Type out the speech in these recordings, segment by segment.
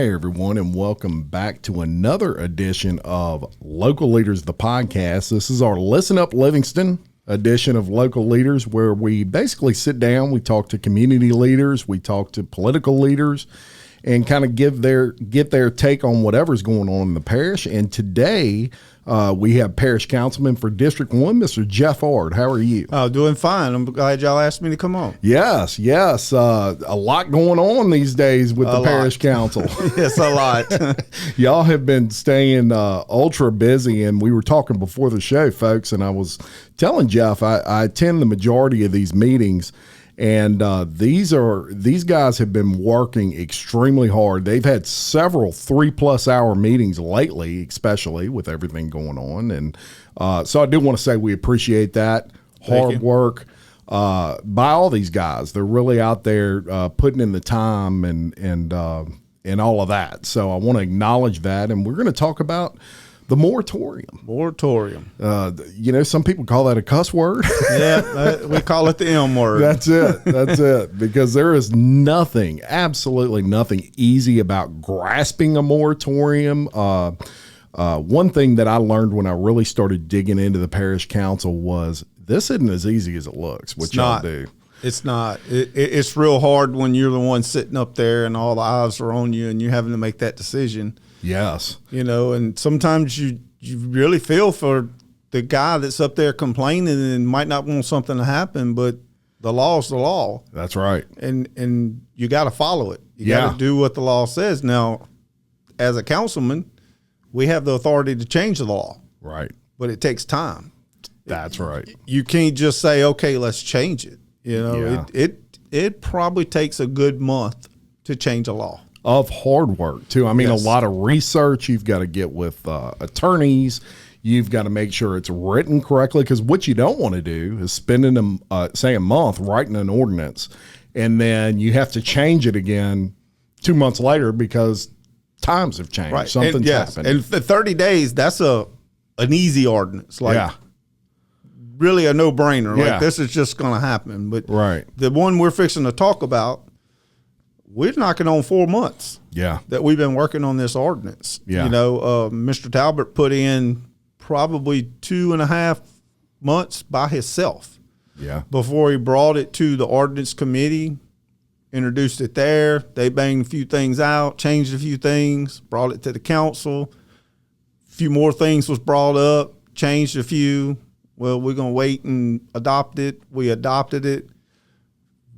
Hey everyone, and welcome back to another edition of Local Leaders, the podcast. This is our Listen Up Livingston edition of Local Leaders, where we basically sit down, we talk to community leaders, we talk to political leaders, and kind of get their take on whatever's going on in the parish. And today we have Parish Councilman for District 1, Mr. Jeff Ard. How are you? Oh, doing fine. I'm glad y'all asked me to come on. Yes. A lot going on these days with the Parish Council. Yes, a lot. Y'all have been staying ultra busy, and we were talking before the show, folks, and I was telling Jeff I attend the majority of these meetings. And these guys have been working extremely hard. They've had several 3+ hour meetings lately, especially with everything going on. And so I do want to say we appreciate that hard work by all these guys. They're really out there putting in the time and all of that. So I want to acknowledge that. And we're going to talk about the moratorium. Some people call that a cuss word. Yeah, we call it the M word. That's it. Because there is absolutely nothing easy about grasping a moratorium. One thing that I learned when I really started digging into the parish council was this isn't as easy as it looks, what y'all do. It's not. It's real hard when you're the one sitting up there and all the eyes are on you and you're having to make that decision. Yes. And sometimes you really feel for the guy that's up there complaining and might not want something to happen, but the law is the law. That's right. And you got to follow it. You got to do what the law says. Now, as a councilman, we have the authority to change the law. Right. But it takes time. That's right. You can't just say, okay, let's change it. It probably takes a good month to change a law. Of hard work, too. I mean, yes. A lot of research. You've got to get with attorneys. You've got to make sure it's written correctly, because what you don't want to do is spending a month writing an ordinance, and then you have to change it again 2 months later because times have changed. Right. Something's happened. And for 30 days, that's an easy ordinance. Really a no-brainer. Yeah. Like, this is just going to happen. But right. The one we're fixing to talk about, we're knocking on 4 months that we've been working on this ordinance. Yeah. Mr. Talbot put in probably 2.5 months by himself before he brought it to the ordinance committee, introduced it there. They banged a few things out, changed a few things, brought it to the council. A few more things was brought up, changed a few. Well, we're going to wait and adopt it. We adopted it.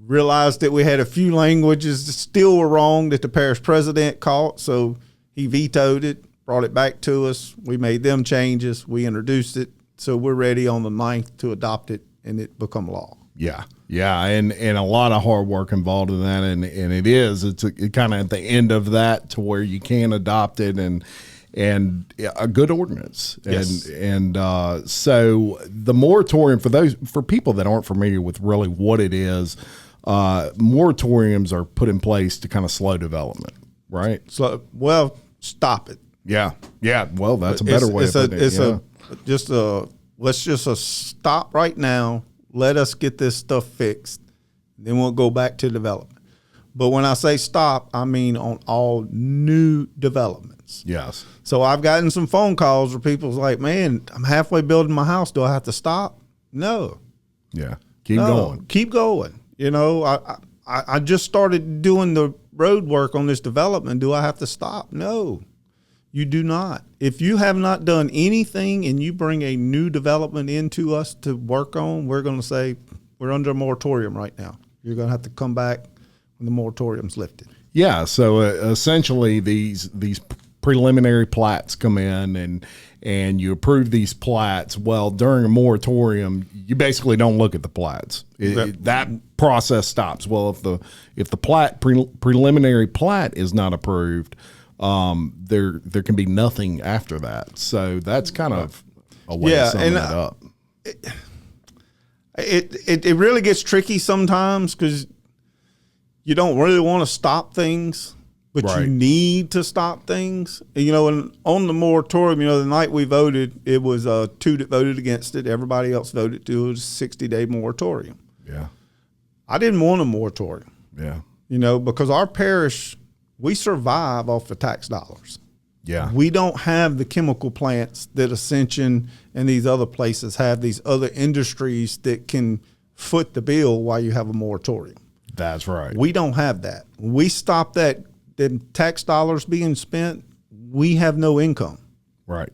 Realized that we had a few languages that still were wrong that the parish president caught, so he vetoed it, brought it back to us. We made them changes. We introduced it, so we're ready on the 9th to adopt it and it become law. Yeah, and a lot of hard work involved in that, and it's kind of at the end of that to where you can adopt it and a good ordinance. Yes. And so the moratorium, for people that aren't familiar with really what it is, moratoriums are put in place to kind of slow development, right? So, stop it. Yeah. Well, that's a better way of putting it. Let's just stop right now. Let us get this stuff fixed. Then we'll go back to development. But when I say stop, I mean on all new developments. Yes. So I've gotten some phone calls where people's like, man, I'm halfway building my house. Do I have to stop? No. Yeah. Keep going. I just started doing the road work on this development. Do I have to stop? No, you do not. If you have not done anything and you bring a new development into us to work on, we're going to say we're under a moratorium right now. You're going to have to come back when the moratorium's lifted. Yeah. So essentially these preliminary plats come in and you approve these plats. Well, during a moratorium, you basically don't look at the plats. That process stops. Well, if the preliminary plat is not approved, there can be nothing after that. So that's kind of a way of summing it up. It really gets tricky sometimes because you don't really want to stop things. But you need to stop things. And on the moratorium, the night we voted, it was 2 that voted against it. Everybody else voted to. It was a 60-day moratorium. Yeah. I didn't want a moratorium. Yeah. Because our parish we survive off the tax dollars. Yeah. We don't have the chemical plants that Ascension and these other places have, these other industries that can foot the bill while you have a moratorium. That's right. We don't have that. We stop that, the tax dollars being spent, we have no income. Right.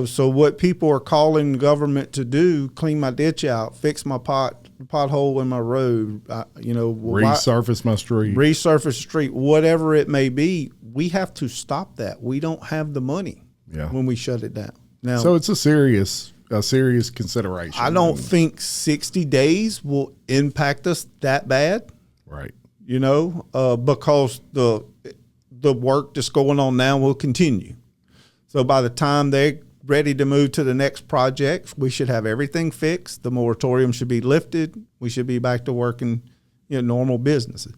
So what people are calling the government to do, clean my ditch out, fix my pothole in my road, resurface my street, resurface the street, whatever it may be, we have to stop that. We don't have the money when we shut it down. Now, so it's a serious consideration. I don't think 60 days will impact us that bad. Right. Because the work that's going on now will continue. So by the time they're ready to move to the next project, we should have everything fixed. The moratorium should be lifted. We should be back to working, normal businesses.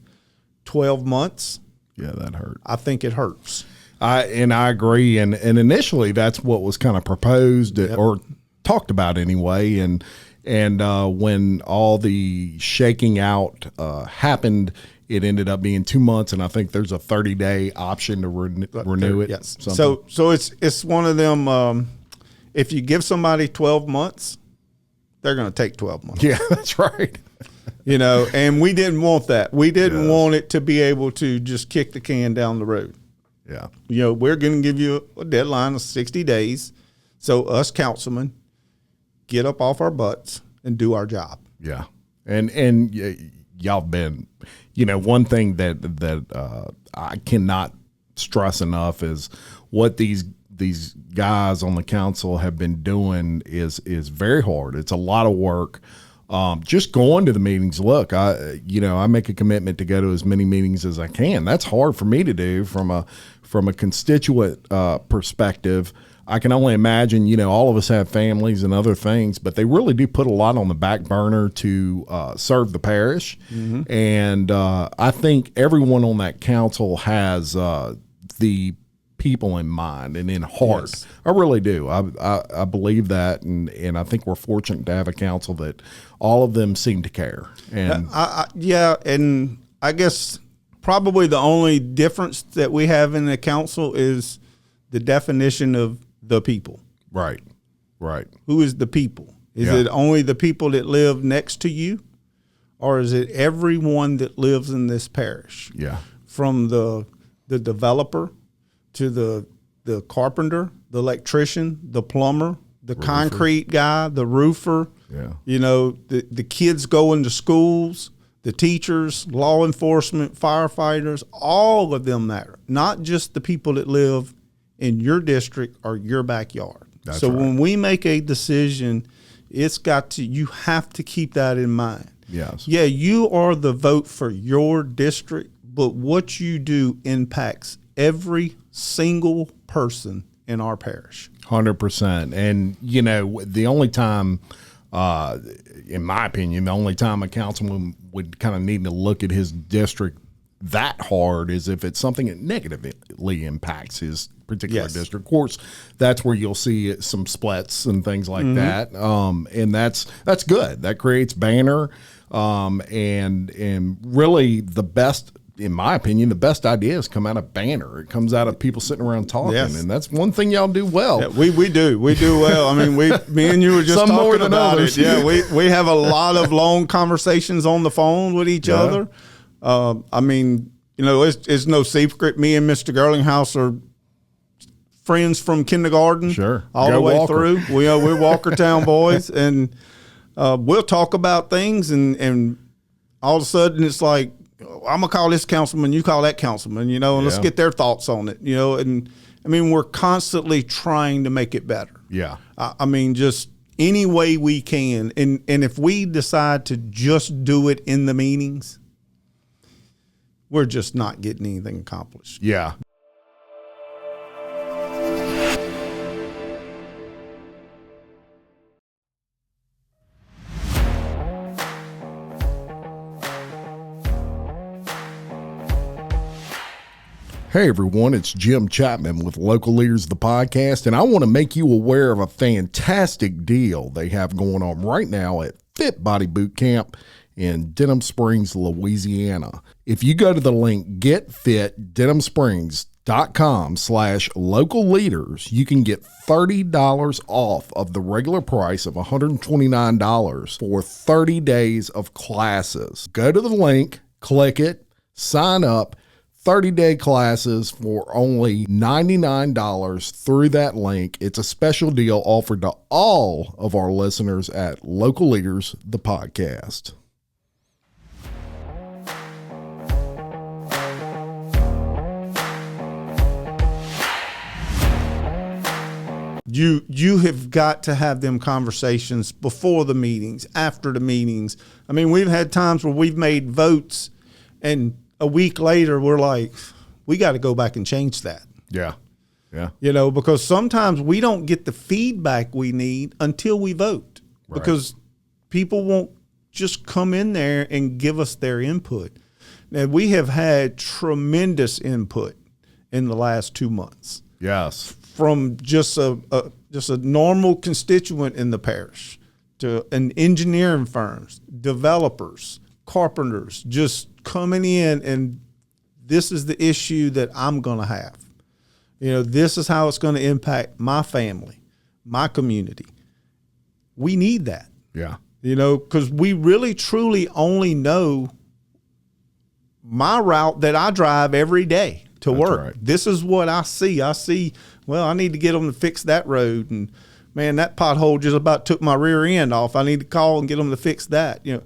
12 months. Yeah, that hurt. I think it hurts. I agree. And initially that's what was kind of proposed or talked about anyway. And when all the shaking out happened, it ended up being 2 months, and I think there's a 30-day option to renew it. Yes. Something. So it's one of them. If you give somebody 12 months, they're going to take 12 months. Yeah, that's right. And we didn't want that. We didn't want it to be able to just kick the can down the road. Yeah. We're going to give you a deadline of 60 days. So us councilmen get up off our butts and do our job. Yeah. And y'all been, one thing that I cannot stress enough is what these guys on the council have been doing is very hard. It's a lot of work. Just going to the meetings. Look, I make a commitment to go to as many meetings as I can. That's hard for me to do from a constituent perspective. I can only imagine, all of us have families and other things, but they really do put a lot on the back burner to serve the parish. Mm-hmm. And I think everyone on that council has the people in mind and in heart. Yes. I really do. I believe that, and I think we're fortunate to have a council that all of them seem to care. And and I guess probably the only difference that we have in the council is the definition of the people. Right. Who is the people? Is it only the people that live next to you, or is it everyone that lives in this parish? Yeah. From the developer to the carpenter, the electrician, the plumber, the roofer. Concrete guy, the roofer. Yeah. The kids going to schools, the teachers, law enforcement, firefighters, all of them matter. Not just the people that live in your district or your backyard. That's so right. when we make a decision, you have to keep that in mind. Yes. Yeah, you are the vote for your district, but what you do impacts every single person in our parish. 100%. And, the only time, in my opinion, the only time a councilman would kind of need to look at his district that hard is if it's something that negatively impacts his particular district. Of course, that's where you'll see some splits and things like that. And that's good. That creates banner. And really the best, in my opinion, the best ideas come out of banner. It comes out of people sitting around talking, and that's one thing y'all do well. Yeah, we do well. I mean, me and you were just some more talking than about others. it. Yeah, we have a lot of long conversations on the phone with each other. I mean, it's no secret. Me and Mr. Girlinghouse are friends from kindergarten, all the way through. We're Walkertown boys, and we'll talk about things, and all of a sudden it's like, I'm gonna call this councilman, you call that councilman, and let's get their thoughts on it, and I mean, we're constantly trying to make it better. Yeah. I mean, just any way we can, and if we decide to just do it in the meetings, we're just not getting anything accomplished. Yeah. Hey everyone, it's Jim Chapman with Local Leaders, the podcast, and I want to make you aware of a fantastic deal they have going on right now at Fit Body Boot Camp in Denham Springs, Louisiana. If you go to the link getfitdenhamsprings.com/local leaders, you can get $30 off of the regular price of $129 for 30 days of classes. Go to the link, click it, sign up. 30-day classes for only $99 through that link. It's a special deal offered to all of our listeners at Local Leaders, the podcast. You have got to have them conversations before the meetings, after the meetings. I mean, we've had times where we've made votes and a week later we're like, we got to go back and change that. Yeah. Yeah. You know, because sometimes we don't get the feedback we need until we vote, right? Because people won't just come in there and give us their input. Now, we have had tremendous input in the last 2 months. Yes. From just a normal constituent in the parish to an engineering firms, developers, carpenters, just coming in, and this is the issue that I'm going to have. You know, this is how it's going to impact my family, my community. We need that. Yeah. You know, because we really truly only know my route that I drive every day to work. Right. This is what I see. I see, well, I need to get them to fix that road. And man, that pothole just about took my rear end off. I need to call and get them to fix that. You know,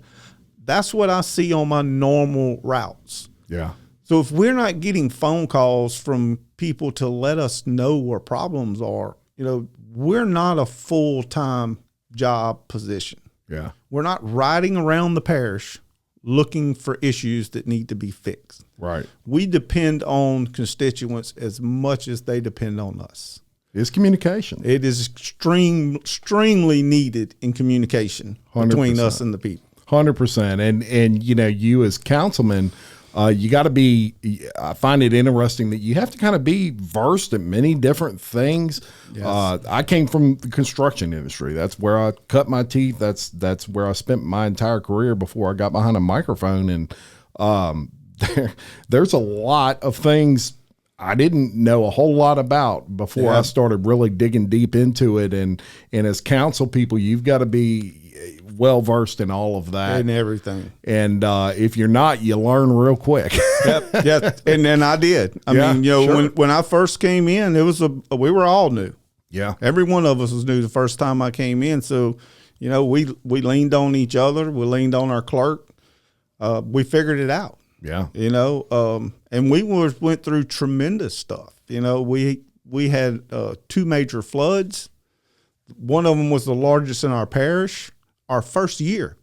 that's what I see on my normal routes. Yeah. So if we're not getting phone calls from people to let us know where problems are, you know, we're not a full-time job position. Yeah. We're not riding around the parish looking for issues that need to be fixed. Right. We depend on constituents as much as they depend on us. It's communication. It is extremely needed in communication 100%. Between us and the people. 100%. And you know, you as councilman, you got to be, I find it interesting that you have to kind of be versed in many different things. Yes. I came from the construction industry. That's where I cut my teeth. That's where I spent my entire career before I got behind a microphone. And there's a lot of things I didn't know a whole lot about before I started really digging deep into it. And as council people, you've got to be well versed in all of that and everything. And if you're not, you learn real quick. Yep. And then I did. I mean, you know, sure. when I first came in, it was we were all new. Yeah. Every one of us was new the first time I came in. So, you know, we leaned on each other. We leaned on our clerk. We figured it out. Yeah. You know, and we went through tremendous stuff. You know, we had 2 major floods. One of them was the largest in our parish. Our first year.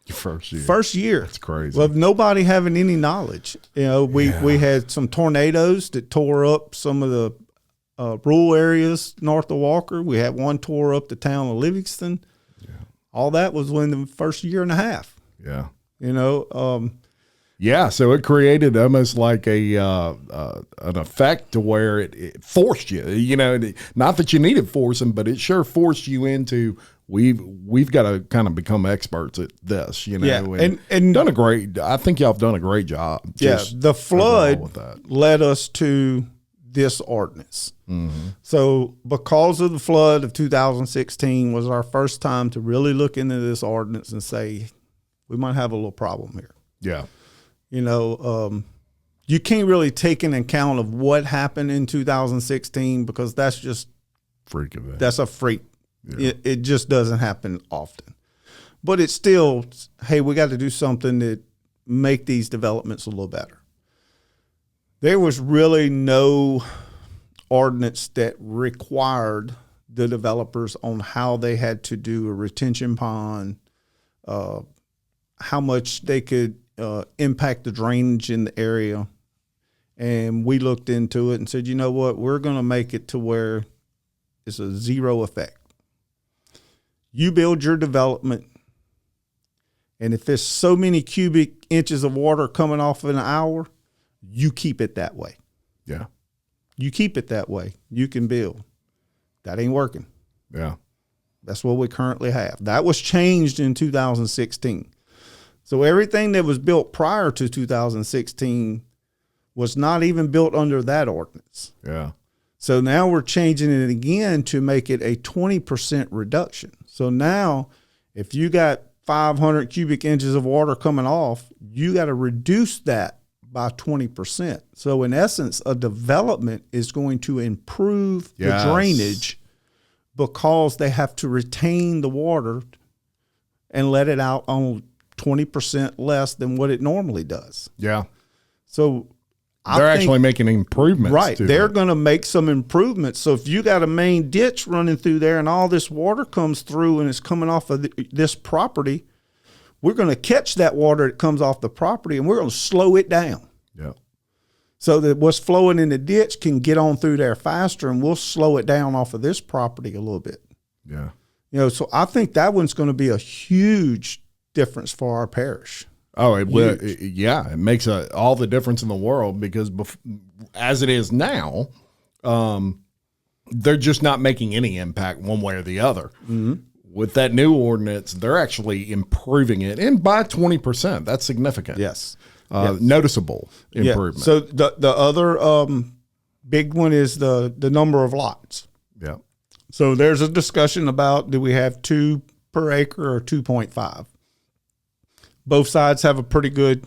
First year. That's crazy. With nobody having any knowledge. You know, we had some tornadoes that tore up some of the rural areas north of Walker. We had one tore up the town of Livingston. Yeah. All that was within the first year and a half. Yeah. You know, so it created almost like an effect to where it forced you, you know, not that you needed forcing, but it sure forced you into, we've got to kind of become experts at this, you know, and done I think y'all have done a great job. The flood led us to this ordinance. Mm-hmm. So because of the flood of 2016 was our first time to really look into this ordinance and say, we might have a little problem here. Yeah. You know, you can't really take an account of what happened in 2016 because that's just freak event. That's a freak. Yeah. It just doesn't happen often. But it's still, hey, we got to do something to make these developments a little better. There was really no ordinance that required the developers on how they had to do a retention pond, how much they could impact the drainage in the area. And we looked into it and said, you know what, we're going to make it to where it's a zero effect. You build your development, and if there's so many cubic inches of water coming off in an hour, you keep it that way. Yeah. You keep it that way. You can build. That ain't working. Yeah. That's what we currently have. That was changed in 2016. So everything that was built prior to 2016 was not even built under that ordinance. Yeah. So now we're changing it again to make it a 20% reduction. So now if you got 500 cubic inches of water coming off, you got to reduce that by 20%. So in essence, a development is going to improve the drainage because they have to retain the water and let it out on 20% less than what it normally does. Yeah. So they're actually making improvements. Right. They're going to make some improvements. So if you got a main ditch running through there and all this water comes through and it's coming off of this property, we're going to catch that water that comes off the property and we're going to slow it down. Yeah. So that what's flowing in the ditch can get on through there faster, and we'll slow it down off of this property a little bit. Yeah. You know, so I think that one's going to be a huge difference for our parish. Oh, it will. Yeah, it makes all the difference in the world because as it is now, they're just not making any impact one way or the other. Mm-hmm. With that new ordinance, they're actually improving it, and by 20%. That's significant. Yes. Noticeable improvement. Yeah. So the other big one is the number of lots. Yeah. So there's a discussion about, do we have 2 per acre or 2.5? Both sides have a pretty good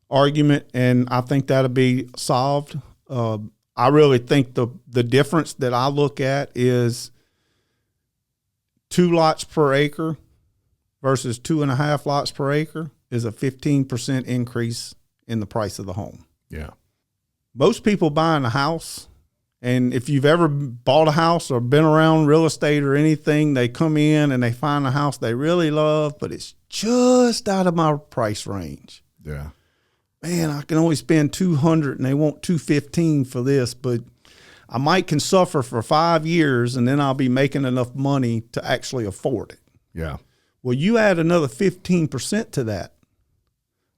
argument, and I think that'll be solved. I really think the difference that I look at is 2 lots per acre versus 2.5 lots per acre is a 15% increase in the price of the home. Yeah. Most people buying a house, and if you've ever bought a house or been around real estate or anything, they come in and they find a house they really love, but it's just out of my price range. Yeah. Man, I can only spend $200 and they want $215 for this, but I might can suffer for 5 years and then I'll be making enough money to actually afford it. Yeah. Well, you add another 15% to that.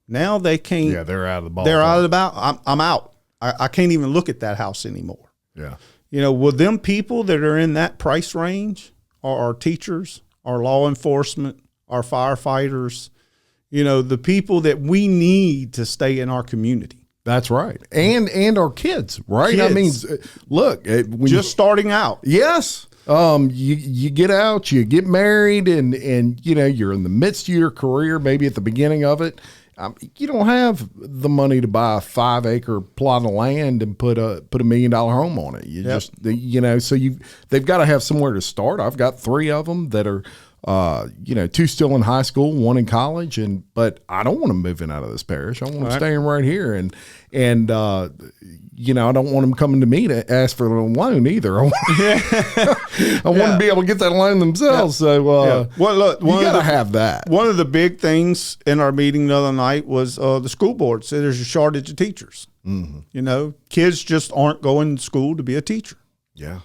Now they can't. Yeah, they're out of the ball. They're out of the ball. I'm out. I can't even look at that house anymore. Yeah. You know, well, them people that are in that price range are our teachers, our law enforcement, our firefighters, you know, the people that we need to stay in our community. That's right. And our kids, right? Kids. I mean, look. Just starting out. Yes. You get out, you get married, and you know, you're in the midst of your career, maybe at the beginning of it. You don't have the money to buy a 5-acre plot of land and put a $1 million home on it. You just, you know, so they've got to have somewhere to start. I've got 3 of them that are, you know, 2 still in high school, 1 in college, but I don't want to move in out of this parish. I want to stay in right here, and you know, I don't want them coming to me to ask for a loan either. I want to be able to get that loan themselves. Yeah. So, well, look, you got to have that. One of the big things in our meeting the other night was the school board said there's a shortage of teachers. Mm-hmm. You know, kids just aren't going to school to be a teacher. Yeah.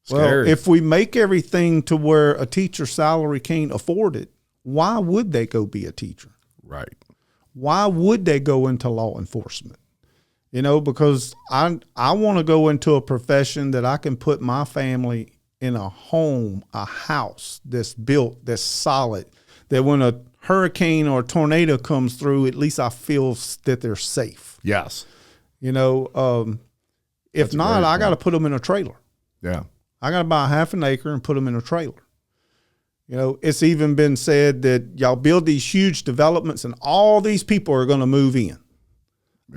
Scary. Well, if we make everything to where a teacher's salary can't afford it, why would they go be a teacher? Right. Why would they go into law enforcement? You know, because I want to go into a profession that I can put my family in a home, a house that's built, that's solid, that when a hurricane or a tornado comes through, at least I feel that they're safe. Yes. You know, if not, I got to put them in a trailer. Yeah. I got to buy 1/2 acre and put them in a trailer. You know, it's even been said that y'all build these huge developments and all these people are going to move in.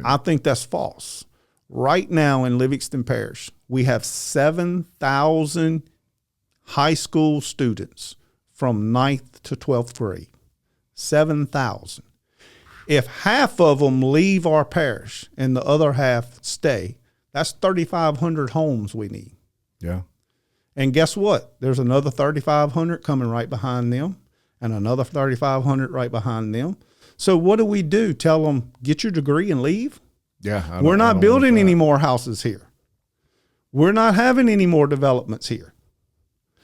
I think that's false. Right now in Livingston Parish, we have 7,000 high school students from 9th to 12th grade. 7,000. If half of them leave our parish and the other half stay, that's 3,500 homes we need. Yeah. And guess what? There's another 3,500 coming right behind them and another 3,500 right behind them. So what do? Tell them, get your degree and leave? Yeah. We're not building any more houses here. We're not having any more developments here.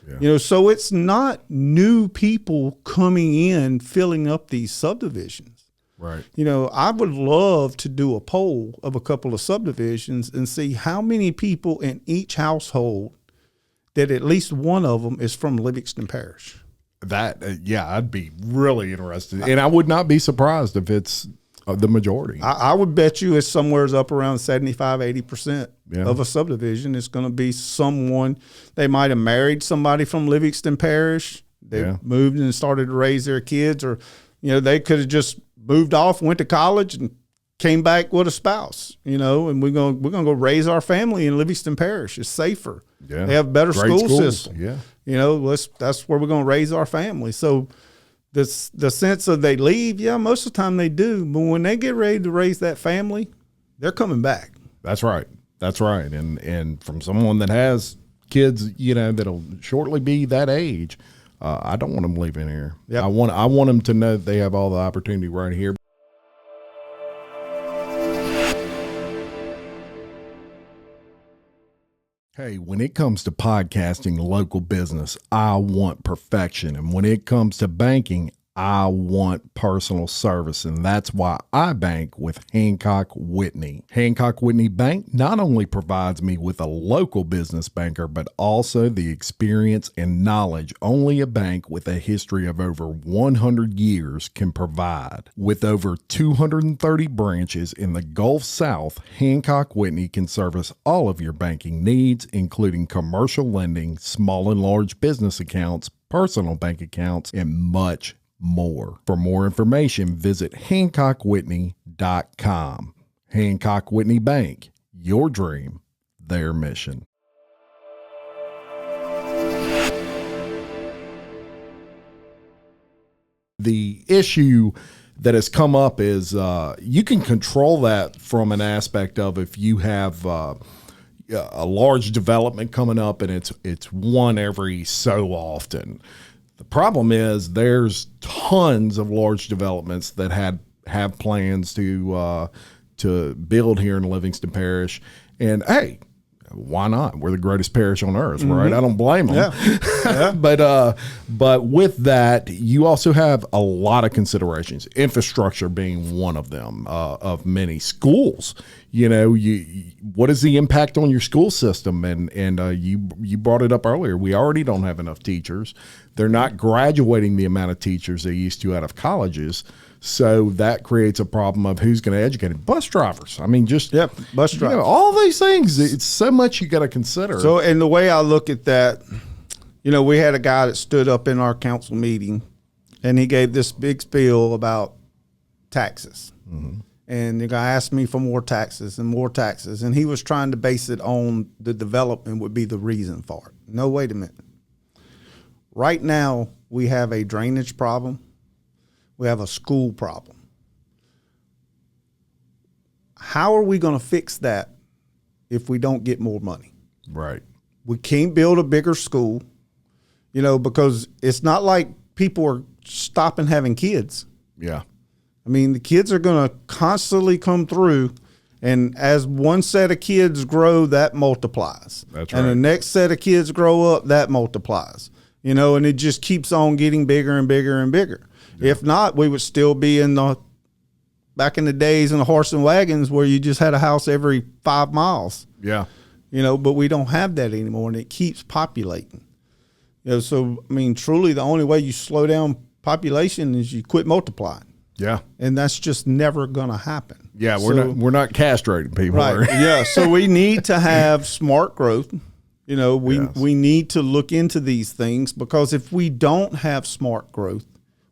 Yeah. You know, so it's not new people coming in, filling up these subdivisions. Right. You know, I would love to do a poll of a couple of subdivisions and see how many people in each household that at least one of them is from Livingston Parish. I'd be really interested. And I would not be surprised if it's the majority. I would bet you it's somewhere up around 75, 80% of a subdivision. It's going to be someone, they might have married somebody from Livingston Parish. They moved and started to raise their kids, or, they could have just moved off, went to college and came back with a spouse, and we're going to go raise our family in Livingston Parish. It's safer. Yeah. They have better school system. Yeah. That's where we're going to raise our family. So the sense of they leave, most of the time they do. But when they get ready to raise that family, they're coming back. That's right. That's right. And from someone that has kids, that'll shortly be that age, I don't want them leaving here. Yep. I want them to know that they have all the opportunity right here. Hey, when it comes to podcasting local business, I want perfection. And when it comes to banking, I want personal service, and that's why I bank with Hancock Whitney. Hancock Whitney Bank not only provides me with a local business banker, but also the experience and knowledge only a bank with a history of over 100 years can provide. With over 230 branches in the Gulf South, Hancock Whitney can service all of your banking needs, including commercial lending, small and large business accounts, personal bank accounts, and much more. For more information, visit HancockWhitney.com. Hancock Whitney Bank, your dream, their mission. The issue that has come up is you can control that from an aspect of if you have a large development coming up and it's one every so often. The problem is there's tons of large developments that have plans to build here in Livingston Parish, and hey, why not? We're the greatest parish on earth, right? I don't blame them. Yeah. But with that, you also have a lot of considerations. Infrastructure being one of them, of many. Schools. What is the impact on your school system? And you brought it up earlier. We already don't have enough teachers. They're not graduating the amount of teachers they used to out of colleges. So that creates a problem of who's going to educate it. Bus drivers. I mean, just bus drivers. All these things. It's so much you got to consider. So, and the way I look at that, we had a guy that stood up in our council meeting, and he gave this big spiel about taxes. Mm-hmm. And the guy asked me for more taxes, and he was trying to base it on the development would be the reason for it. No, wait a minute. Right now, we have a drainage problem. We have a school problem. How are we going to fix that if we don't get more money? Right. We can't build a bigger school, because it's not like people are stopping having kids. Yeah. I mean, the kids are going to constantly come through, and as one set of kids grow, that multiplies. That's right. And the next set of kids grow up, that multiplies. And it just keeps on getting bigger and bigger and bigger. Yeah. If not, we would still be back in the days in the horse and wagons where you just had a house every 5 miles. Yeah. But we don't have that anymore, and it keeps populating. So, I mean, truly the only way you slow down population is you quit multiplying. Yeah. And that's just never going to happen. Yeah, we're not castrating people. Right. Yeah, so we need to have smart growth. We need to look into these things, because if we don't have smart growth,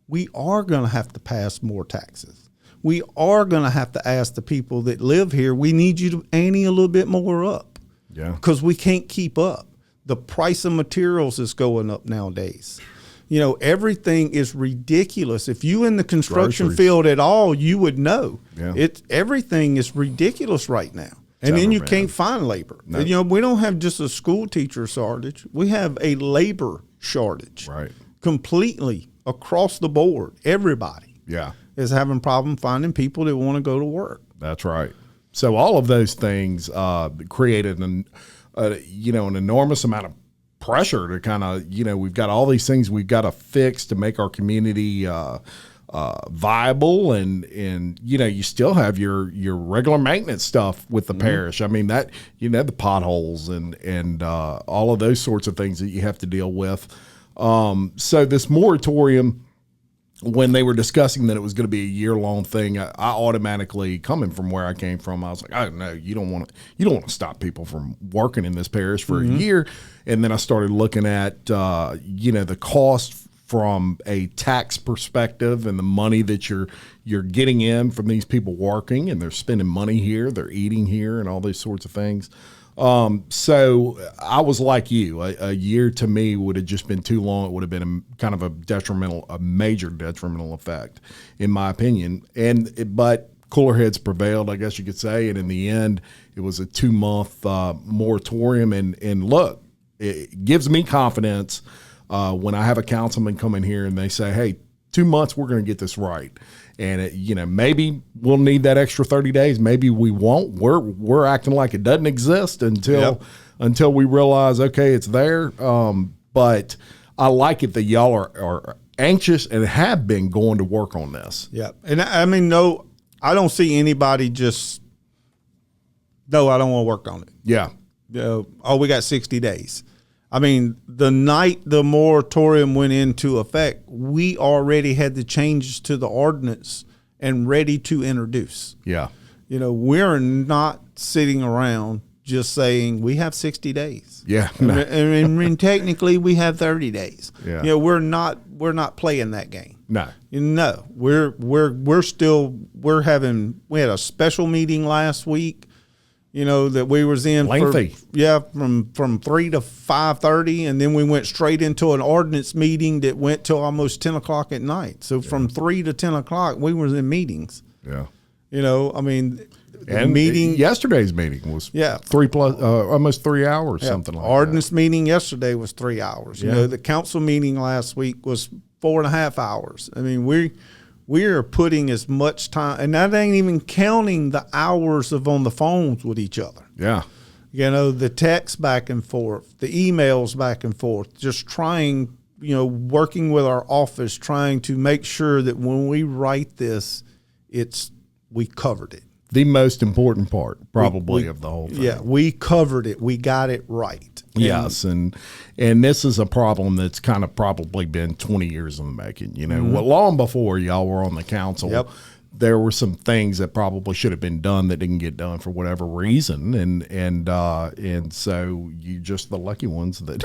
we are going to have to pass more taxes. We are going to have to ask the people that live here, we need you to ante a little bit more up. Yeah. Because we can't keep up. The price of materials is going up nowadays. Everything is ridiculous. If you in the construction field at all, you would know. Yeah. Everything is ridiculous right now. And then you can't find labor. No. We don't have just a school teacher shortage. We have a labor shortage. Right. Completely across the board. Everybody is having problem finding people that want to go to work. That's right. So all of those things created an enormous amount of pressure to kind of, we've got all these things we've got to fix to make our community viable, and you still have your regular maintenance stuff with the parish. I mean, that the potholes and all of those sorts of things that you have to deal with. So this moratorium, when they were discussing that it was going to be a year-long thing, I automatically, coming from where I came from, I was like, oh no, you don't want to stop people from working in this parish for a year. And then I started looking at the cost from a tax perspective and the money that you're getting in from these people working, and they're spending money here, they're eating here, and all these sorts of things. So I was like you. A year to me would have just been too long. It would have been kind of a major detrimental effect, in my opinion. But cooler heads prevailed, I guess you could say. And in the end, it was a 2-month moratorium. And look, it gives me confidence when I have a councilman come in here and they say, hey, 2 months, we're going to get this right. And maybe we'll need that extra 30 days. Maybe we won't. We're acting like it doesn't exist until we realize, okay, it's there. But I like it that y'all are anxious and have been going to work on this. Yeah. And I mean, no, I don't see anybody just, no, I don't want to work on it. Yeah. We got 60 days. I mean, the night the moratorium went into effect, we already had the changes to the ordinance and ready to introduce. Yeah. We're not sitting around just saying we have 60 days. Yeah. And technically we have 30 days. Yeah. We're not playing that game. No. No. We had a special meeting last week. That we was in lengthy. From 3 to 5:30, and then we went straight into an ordinance meeting that went till almost 10 o'clock at night. So from 3 to 10 o'clock, we was in meetings. Yeah. I mean, yesterday's meeting was 3+ almost 3 hours, something like that. Ordinance meeting yesterday was 3 hours. The council meeting last week was 4.5 hours. I mean, we are putting as much time, and that ain't even counting the hours of on the phones with each other. Yeah. The text back and forth, the emails back and forth, just trying, working with our office, trying to make sure that when we write this, we covered it. The most important part, probably, of the whole thing. Yeah, we covered it. We got it right. Yes, and this is a problem that's kind of probably been 20 years in the making. Well, long before y'all were on the council, there were some things that probably should have been done that didn't get done for whatever reason, and so you just the lucky ones that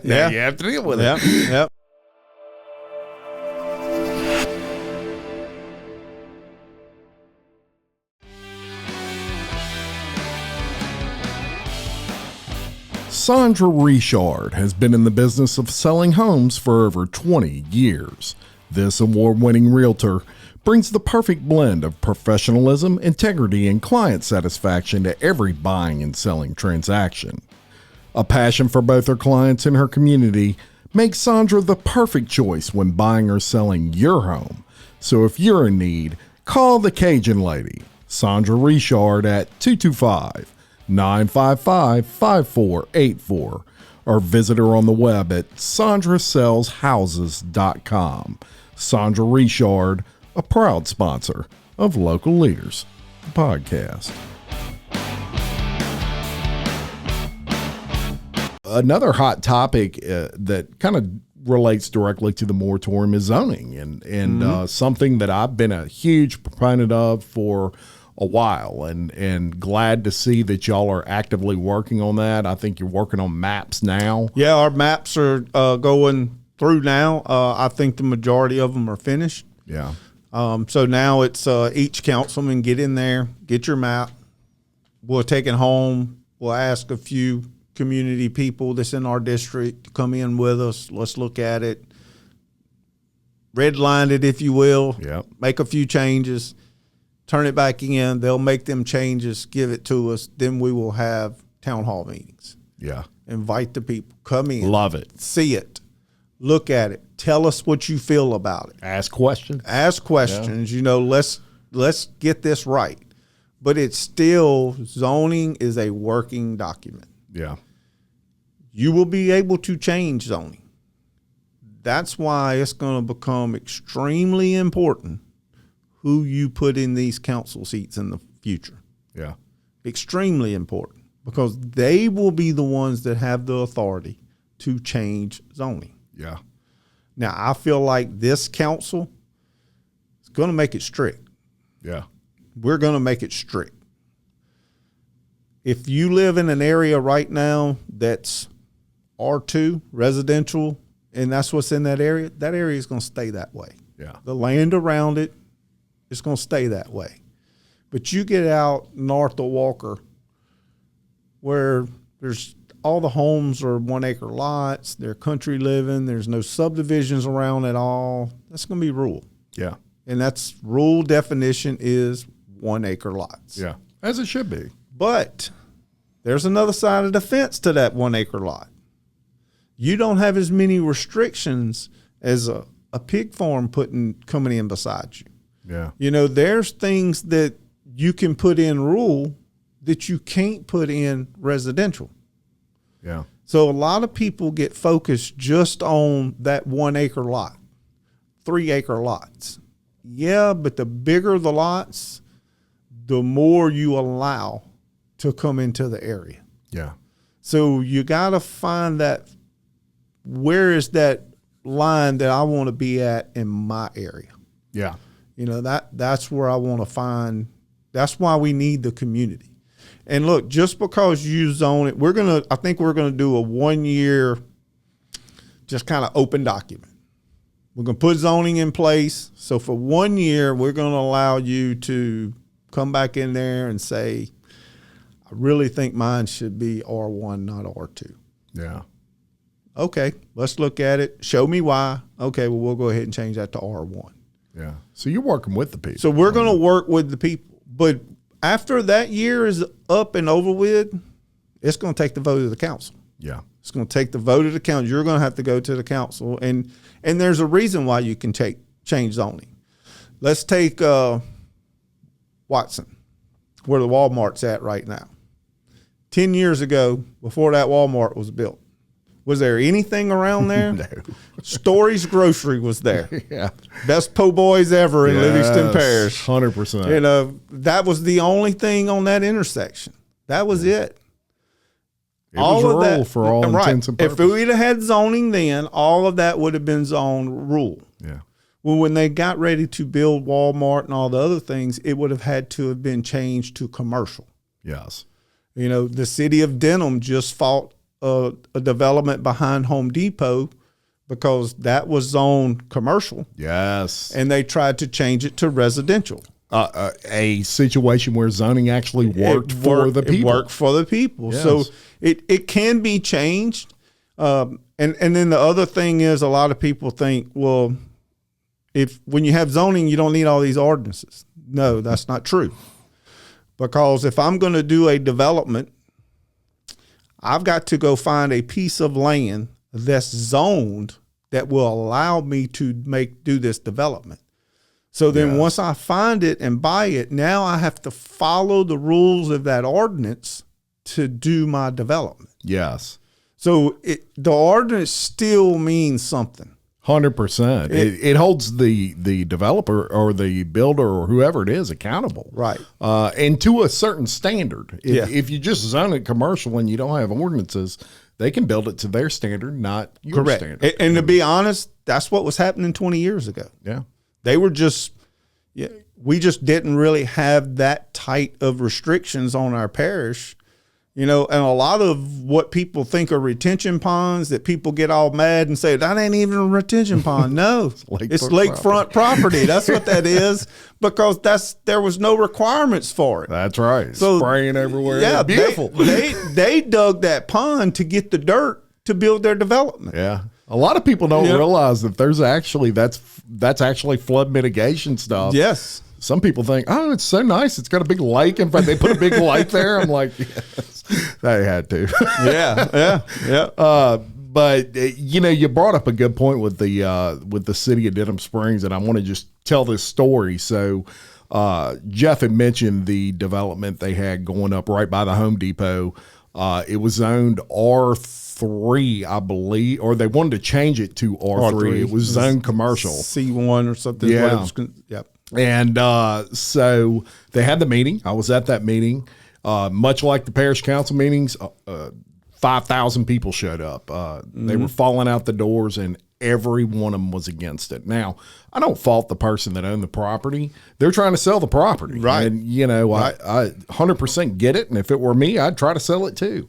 you have to deal with it. Yep. Sandra Richard has been in the business of selling homes for over 20 years. This award-winning realtor brings the perfect blend of professionalism, integrity, and client satisfaction to every buying and selling transaction. A passion for both her clients and her community makes Sandra the perfect choice when buying or selling your home. So if you're in need, call the Cajun Lady, Sandra Richard, at 225-955-5484, or visit her on the web at sandrasellshouses.com. Sandra Richard, a proud sponsor of Local Leaders, the podcast. Another hot topic that kind of relates directly to the moratorium is zoning, and something that I've been a huge proponent of for a while, and glad to see that y'all are actively working on that. I think you're working on maps now. Yeah, our maps are going through now. I think the majority of them are finished. Yeah. So now it's each councilman get in there, get your map. We'll take it home. We'll ask a few community people that's in our district to come in with us. Let's look at it. Redline it, if you will. Yep. Make a few changes. Turn it back in. They'll make them changes, give it to us. Then we will have town hall meetings. Yeah. Invite the people. Come in. Love it. See it. Look at it. Tell us what you feel about it. Ask questions. Ask questions. Yeah. Let's get this right. But it's still, zoning is a working document. Yeah. You will be able to change zoning. That's why it's going to become extremely important who you put in these council seats in the future. Yeah. Extremely important, because they will be the ones that have the authority to change zoning. Yeah. Now, I feel like this council is going to make it strict. Yeah. We're going to make it strict. If you live in an area right now that's R2, residential, and that's what's in that area is going to stay that way. Yeah. The land around it is going to stay that way. But you get out north of Walker where there's all the homes are 1 acre lots, they're country living, there's no subdivisions around at all. That's going to be rural. Yeah. And that's rural definition is 1 acre lots. Yeah. As it should be. But there's another side of the fence to that 1 acre lot. You don't have as many restrictions as a pig farm coming in beside you. Yeah. You know, there's things that you can put in rural that you can't put in residential. Yeah. So a lot of people get focused just on that 1 acre lot, 3 acre lots. Yeah, but the bigger the lots, the more you allow to come into the area. Yeah. So you got to find that, where is that line that I want to be at in my area? Yeah. You know, that's where I want to find, that's why we need the community. And look, just because you zone it, I think we're going to do a 1 year, just kind of open document. We're going to put zoning in place. So for 1 year, we're going to allow you to come back in there and say, I really think mine should be R1, not R2. Yeah. Okay, let's look at it. Show me why. Okay, well, we'll go ahead and change that to R1. Yeah. So you're working with the people. So we're going to work with the people. But after that year is up and over with, it's going to take the vote of the council. Yeah. It's going to take the vote of the council. You're going to have to go to the council. And there's a reason why you can change zoning. Let's take Watson, where the Walmart's at right now. 10 years ago, before that Walmart was built, was there anything around there? No. Story's Grocery was there. Yeah. Best po' boys ever in Livingston Parish. 100%. You know, that was the only thing on that intersection. That was it. It was rural for all intents and purposes. If we'd have had zoning then, all of that would have been zoned rural. Yeah. Well, when they got ready to build Walmart and all the other things, it would have had to have been changed to commercial. Yes. You know, the city of Denham just fought a development behind Home Depot because that was zoned commercial. Yes. And they tried to change it to residential. A situation where zoning actually worked for the people. It worked for the people. Yes. So it can be changed. And then the other thing is, a lot of people think, well, when you have zoning, you don't need all these ordinances. No, that's not true. Because if I'm going to do a development, I've got to go find a piece of land that's zoned that will allow me to do this development. So then once I find it and buy it, now I have to follow the rules of that ordinance to do my development. Yes. So the ordinance still means something. 100%. It holds the developer or the builder or whoever it is accountable. Right. And to a certain standard. If you just zone it commercial and you don't have ordinances, they can build it to their standard, not your standard. And to be honest, that's what was happening 20 years ago. Yeah. They were we just didn't really have that tight of restrictions on our parish. You know, and a lot of what people think are retention ponds, that people get all mad and say, that ain't even a retention pond. No, it's lakefront property. That's what that is, because there was no requirements for it. That's right. So, spraying everywhere. Yeah, beautiful. They dug that pond to get the dirt to build their development. Yeah. A lot of people don't realize that there's actually, that's actually flood mitigation stuff. Yes. Some people think, oh, it's so nice. It's got a big lake. In fact, they put a big lake there. I'm like, yes, they had to. Yeah. But you know, you brought up a good point with the city of Denham Springs, and I want to just tell this story. So, Jeff had mentioned the development they had going up right by the Home Depot. It was zoned R3, I believe, or they wanted to change it to R3. It was zoned commercial, C1 or something. Yeah. Yep. And so they had the meeting. I was at that meeting. Much like the parish council meetings, 5,000 people showed up. They were falling out the doors, and every one of them was against it. Now, I don't fault the person that owned the property. They're trying to sell the property. Right. And, you know, right. I 100% get it. And if it were me, I'd try to sell it too.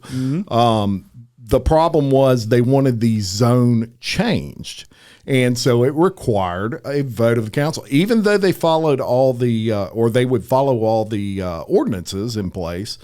The problem was they wanted the zone changed. And so it required a vote of the council, even though they followed all the, or they would follow all the ordinances in place.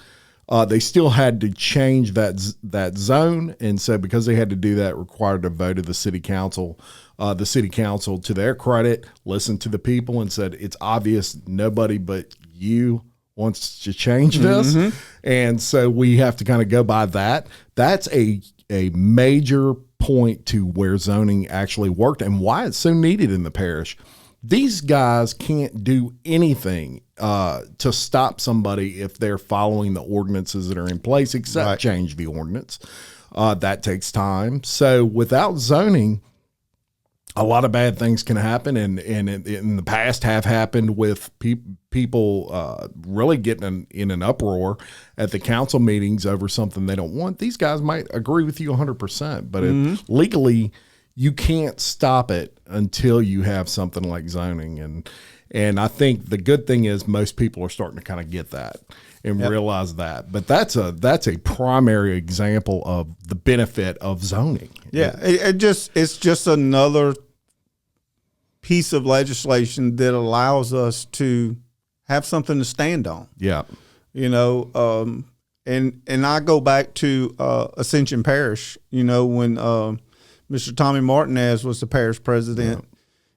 They still had to change that zone. And so because they had to do that, required a vote of the city council. The city council, to their credit, listened to the people and said, it's obvious nobody but you wants to change this. And so we have to kind of go by that. That's a major point to where zoning actually worked and why it's so needed in the parish. These guys can't do anything to stop somebody if they're following the ordinances that are in place, except change the ordinance. That takes time. So without zoning, a lot of bad things can happen, and in the past have happened with people really getting in an uproar at the council meetings over something they don't want. These guys might agree with you 100%, but legally, you can't stop it until you have something like zoning. And I think the good thing is most people are starting to kind of get that and realize that. But that's a primary example of the benefit of zoning. Yeah, it's just another piece of legislation that allows us to have something to stand on. Yeah, you know, and I go back to Ascension Parish. You know, when Mr. Tommy Martinez was the parish president,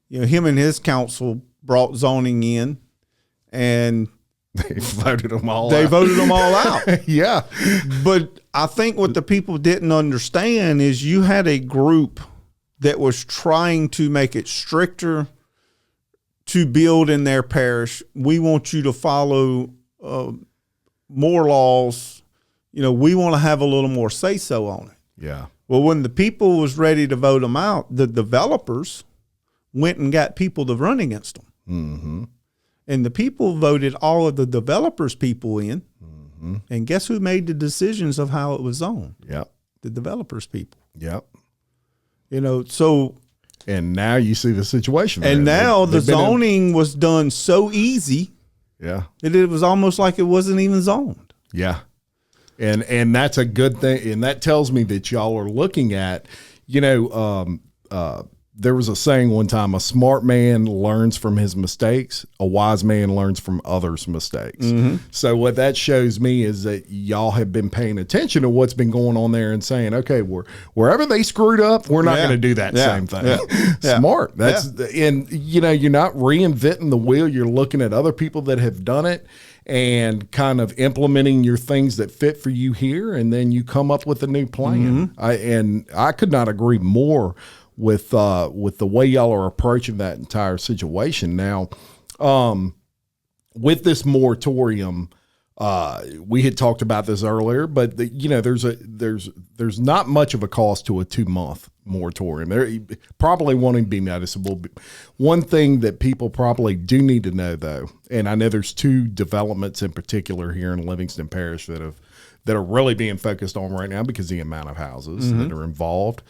you know, him and his council brought zoning in, and they voted them all out. Yeah. But I think what the people didn't understand is you had a group that was trying to make it stricter to build in their parish. We want you to follow more laws. You know, we want to have a little more say-so on it. Yeah. Well, when the people was ready to vote them out, the developers went and got people to run against them. And the people voted all of the developers' people in. And guess who made the decisions of how it was zoned? Yep. The developers' people. Yep. You know, so. And now you see the situation. And now the zoning was done so easy. Yeah. That it was almost like it wasn't even zoned. Yeah. And that's a good thing. And that tells me that y'all are looking at, you know, there was a saying one time, a smart man learns from his mistakes. A wise man learns from others' mistakes. So what that shows me is that y'all have been paying attention to what's been going on there and saying, okay, wherever they screwed up, we're not going to do that same thing. Smart. That's and you know, you're not reinventing the wheel. You're looking at other people that have done it and kind of implementing your things that fit for you here, and then you come up with a new plan. I could not agree more with the way y'all are approaching that entire situation. Now, with this moratorium, we had talked about this earlier, but you know, there's not much of a cost to a 2-month moratorium. There probably won't even be noticeable. One thing that people probably do need to know, though, and I know there's 2 developments in particular here in Livingston Parish that are really being focused on right now because of the amount of houses that are involved.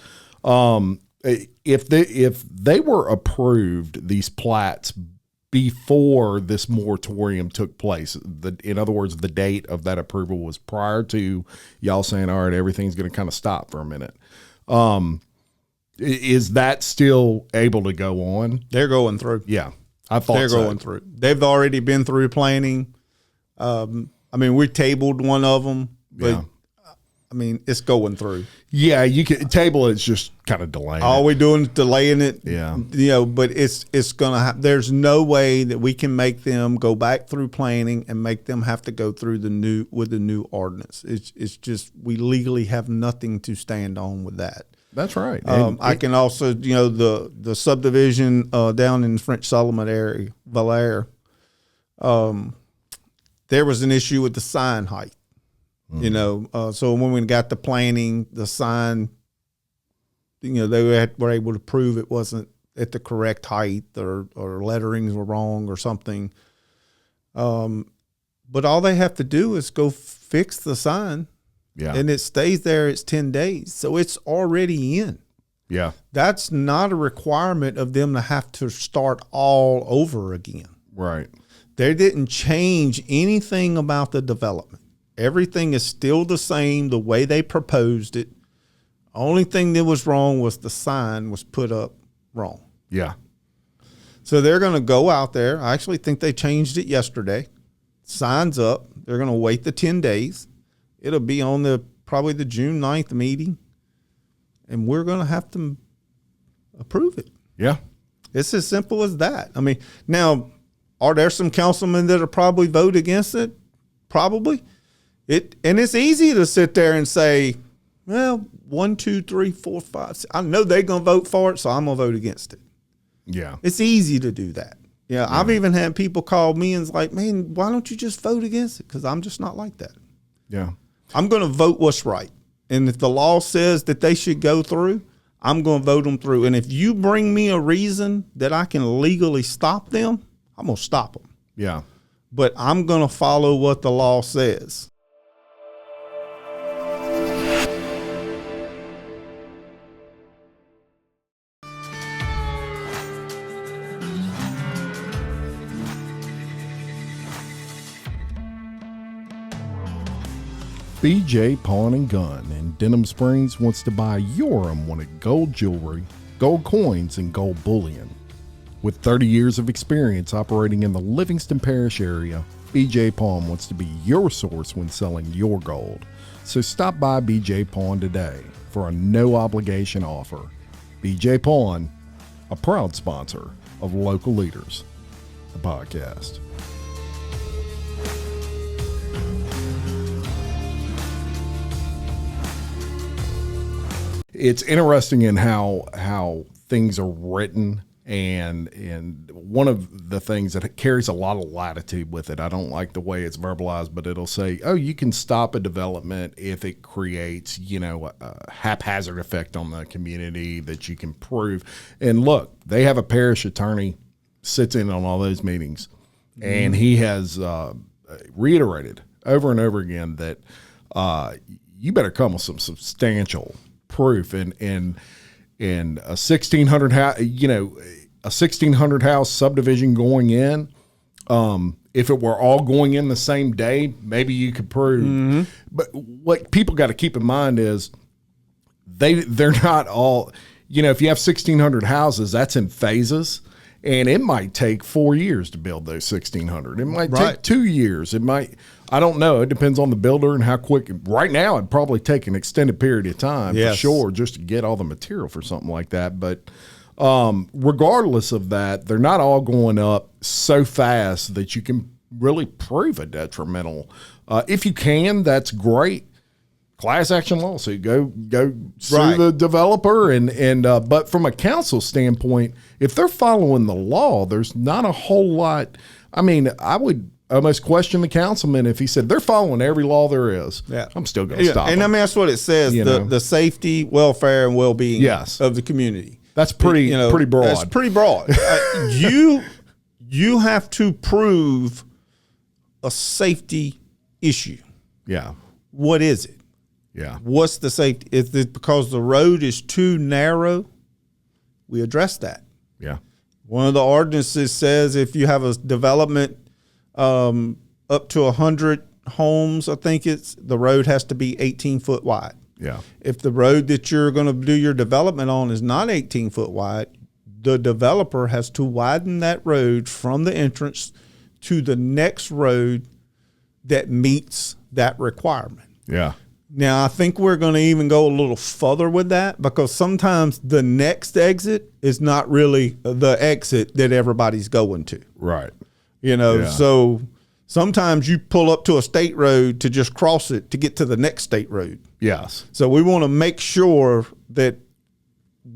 If they were approved, these plats, before this moratorium took place, in other words, the date of that approval was prior to y'all saying, all right, everything's going to kind of stop for a minute. Is that still able to go on? They're going through. Yeah, I thought they're going through. They've already been through planning. I mean, we tabled one of them, but I mean, it's going through. Yeah, you can table it's just kind of delaying. All we're doing is delaying it. Yeah, you know, but it's gonna. There's no way that we can make them go back through planning and make them have to go through the new ordinance. It's just we legally have nothing to stand on with that. That's right. I can also, you know, the subdivision down in French Solomon area, Valère. There was an issue with the sign height. You know, so when we got the planning, the sign, you know, they were able to prove it wasn't at the correct height or letterings were wrong or something. But all they have to do is go fix the sign. Yeah. And it stays there. It's 10 days. So it's already in. Yeah. That's not a requirement of them to have to start all over again. Right. They didn't change anything about the development. Everything is still the same the way they proposed it. Only thing that was wrong was the sign was put up wrong. Yeah. So they're going to go out there. I actually think they changed it yesterday. Signs up. They're going to wait the 10 days. It'll be on probably the June 9th meeting. And we're going to have to approve it. Yeah. It's as simple as that. I mean, now, are there some councilmen that will probably vote against it? Probably. And it's easy to sit there and say, well, 1, 2, 3, 4, 5, 6. I know they're going to vote for it, so I'm going to vote against it. Yeah. It's easy to do that. Yeah. I've even had people call me and it's like, man, why don't you just vote against it? Because I'm just not like that. Yeah. I'm going to vote what's right. And if the law says that they should go through, I'm going to vote them through. And if you bring me a reason that I can legally stop them, I'm going to stop them. Yeah. But I'm going to follow what the law says. BJ Pawn and Gun in Denham Springs wants to buy your unwanted gold jewelry, gold coins, and gold bullion. With 30 years of experience operating in the Livingston Parish area, BJ Pawn wants to be your source when selling your gold. So stop by BJ Pawn today for a no-obligation offer. BJ Pawn, a proud sponsor of Local Leaders, the podcast. It's interesting in how things are written, and one of the things that carries a lot of latitude with it, I don't like the way it's verbalized, but it'll say, oh, you can stop a development if it creates, a haphazard effect on the community that you can prove. And look, they have a parish attorney sits in on all those meetings, and he has reiterated over and over again that you better come with some substantial proof, and a 1,600 house, a 1,600 house subdivision going in. If it were all going in the same day, maybe you could prove. Mm-hmm. But what people got to keep in mind is they're not all. If you have 1,600 houses, that's in phases, and it might take 4 years to build those 1,600. It might take 2 years. It might. I don't know. It depends on the builder and how quick. Right now, it'd probably take an extended period of time for sure just to get all the material for something like that. But regardless of that, they're not all going up so fast that you can really prove a detrimental. If you can, that's great. Class action lawsuit. Go sue the developer, and but from a council standpoint, if they're following the law, there's not a whole lot. I mean, I would almost question the councilman if he said they're following every law there is. Yeah. I'm still going to stop and them. I mean, that's what it says, the safety, welfare, and well-being of the community. That's pretty broad. That's pretty broad. You have to prove a safety issue. Yeah. What is it? Yeah. What's the safety? Is it because the road is too narrow? We address that. Yeah. One of the ordinances says if you have a development up to 100 homes, I think the road has to be 18 foot wide. Yeah. If the road that you're going to do your development on is not 18 foot wide, the developer has to widen that road from the entrance to the next road that meets that requirement. Yeah. Now, I think we're going to even go a little further with that, because sometimes the next exit is not really the exit that everybody's going to. Right. So sometimes you pull up to a state road to just cross it to get to the next state road. Yes. So we want to make sure that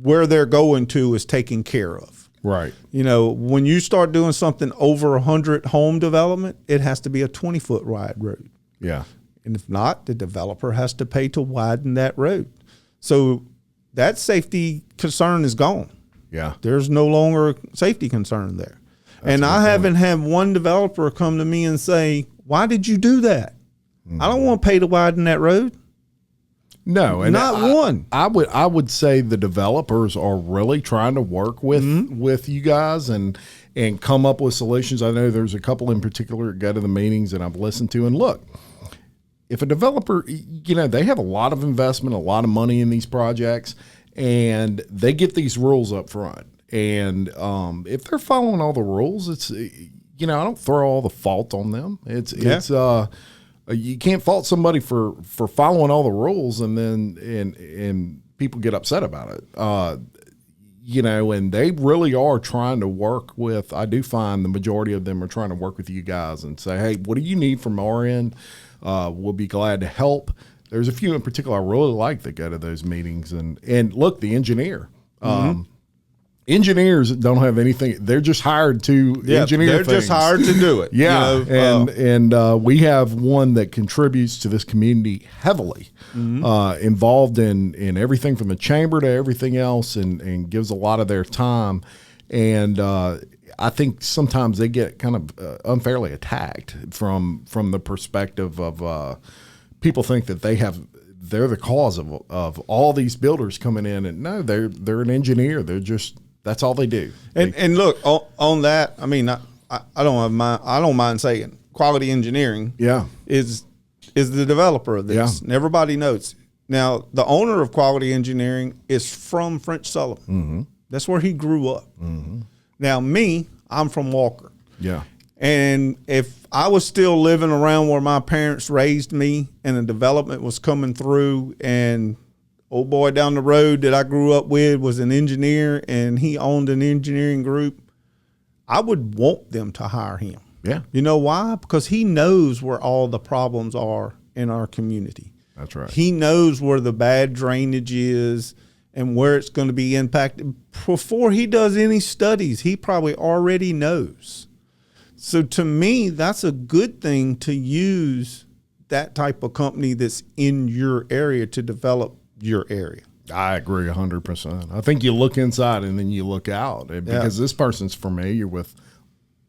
where they're going to is taken care of. Right. When you start doing something over 100 home development, it has to be a 20-foot wide road. Yeah. And if not, the developer has to pay to widen that road. So that safety concern is gone. Yeah. There's no longer a safety concern there. And I haven't had one developer come to me and say, why did you do that? Mm-hmm. I don't want to pay to widen that road. No, and not one. I would say the developers are really trying to work with you guys and come up with solutions. I know there's a couple in particular that go to the meetings and I've listened to. And look, if a developer, they have a lot of investment, a lot of money in these projects, and they get these rules up front. And if they're following all the rules, it's I don't throw all the fault on them. It's you can't fault somebody for following all the rules and then and people get upset about it. And they really are trying to work with. I do find the majority of them are trying to work with you guys and say, hey, what do you need from our end? We'll be glad to help. There's a few in particular I really like that go to those meetings. And look, the engineer. Engineers don't have anything. They're just hired to engineer they're things. just hired to do it. Yeah. And we have one that contributes to this community heavily, involved in everything from the chamber to everything else and gives a lot of their time. And I think sometimes they get kind of unfairly attacked from the perspective of people think that they're the cause of all these builders coming in, and no, they're an engineer. That's all they do. And look on that. I mean, I don't mind saying quality engineering. Is the developer of this, and everybody knows. Now, the owner of quality engineering is from French Sullivan. That's where he grew up. Now, I'm from Walker. And if I was still living around where my parents raised me and a development was coming through and old boy down the road that I grew up with was an engineer and he owned an engineering group, I would want them to hire him. You know why? Because he knows where all the problems are in our community. That's right. He knows where the bad drainage is and where it's going to be impacted. Before he does any studies, he probably already knows. So to me, that's a good thing to use that type of company that's in your area to develop your area. I agree 100%. I think you look inside and then you look out because this person's familiar with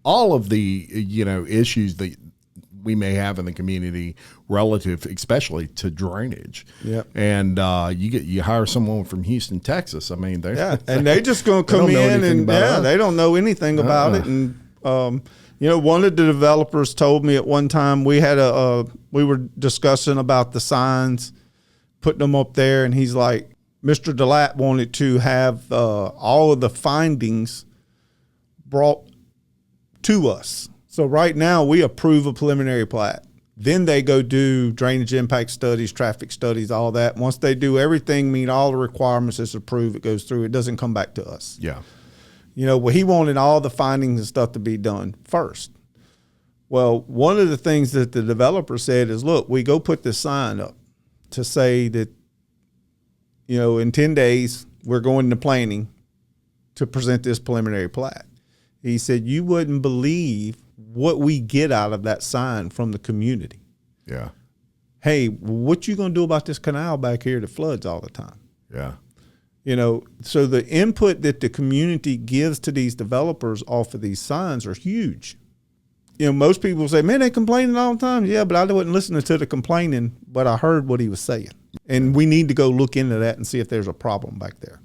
all of the issues that we may have in the community relative, especially to drainage. And you hire someone from Houston, Texas. I mean, they're just going to come in and they don't know anything about it. And one of the developers told me at one time we were discussing about the signs, putting them up there, and he's like, Mr. Deluxe wanted to have all of the findings brought to us. So right now we approve a preliminary plat. Then they go do drainage impact studies, traffic studies, all that. Once they do everything, meet all the requirements, it's approved, it goes through. It doesn't come back to us. He wanted all the findings and stuff to be done first. Well, one of the things that the developer said is, look, we go put this sign up to say that, in 10 days, we're going to planning to present this preliminary plat. He said, you wouldn't believe what we get out of that sign from the community. Hey, what you going to do about this canal back here that floods all the time? So the input that the community gives to these developers off of these signs are huge. Most people say, man, they complaining all the time. Yeah, but I wasn't listening to the complaining, but I heard what he was saying. And we need to go look into that and see if there's a problem back there.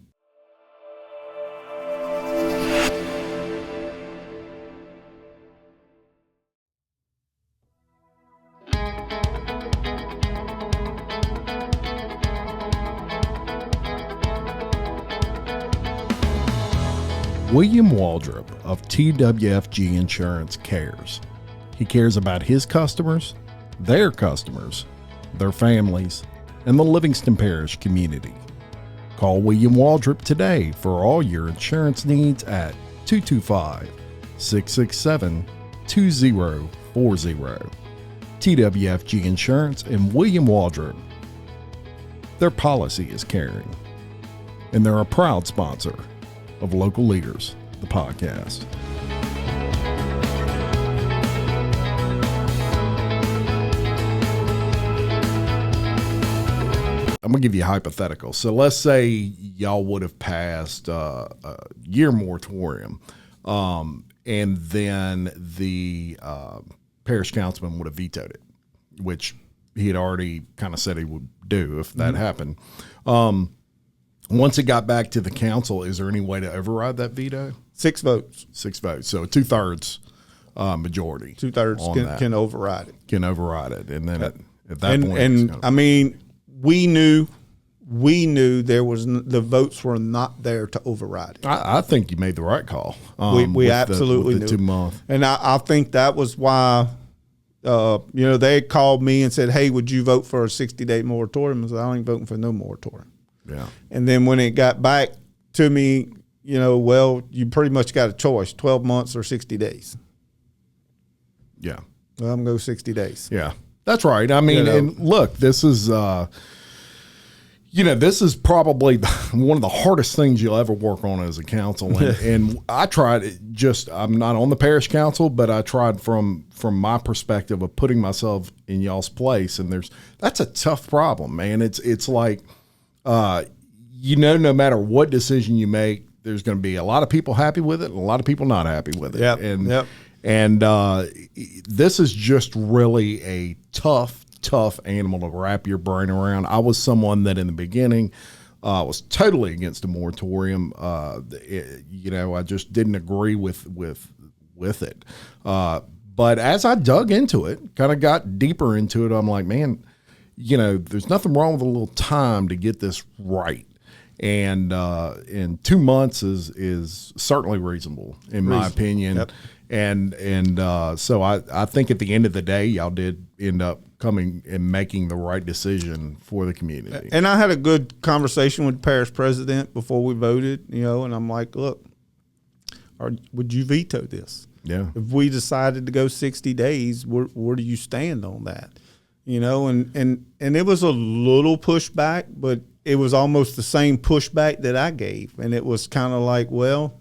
William Waldrop of TWFG Insurance cares. He cares about his customers, their families, and the Livingston Parish community. Call William Waldrop today for all your insurance needs at 225-667-2040. TWFG Insurance and William Waldrop. Their policy is caring. And they're a proud sponsor of Local Leaders, the podcast. I'm going to give you a hypothetical. So let's say y'all would have passed a year moratorium, and then the parish councilman would have vetoed it, which had already kind of said he would do if that happened. Once it got back to the council, is there any way to override that veto? 6 votes. 6 votes. So 2/3 majority. 2/3 can override it. Can override it. And then at that point. And I mean, we knew there was the votes were not there to override it. I think you made the right call. We absolutely knew. 2 month. And I think that was why, they called me and said, hey, would you vote for a 60-day moratorium? I said, I ain't voting for no moratorium. Yeah. And then when it got back to me, well, you pretty much got a choice, 12 months or 60 days. Yeah. Well, I'm going to go 60 days. Yeah, that's right. I mean, and look, this is, this is probably one of the hardest things you'll ever work on as a council. And I tried I'm not on the parish council, but I tried from my perspective of putting myself in y'all's place. And that's a tough problem, man. It's like, no matter what decision you make, there's going to be a lot of people happy with it and a lot of people not happy with it. Yep. And this is just really a tough animal to wrap your brain around. I was someone that in the beginning was totally against a moratorium. I just didn't agree with it. But as I dug into it, kind of got deeper into it, I'm like, man, there's nothing wrong with a little time to get this right. And 2 months is certainly reasonable in my opinion. Yep. And so I think at the end of the day, y'all did end up coming and making the right decision for the community. And I had a good conversation with the parish president before we voted, and I'm like, look, would you veto this? Yeah. If we decided to go 60 days, where do you stand on that? And it was a little pushback, but it was almost the same pushback that I gave. And it was kind of like, well,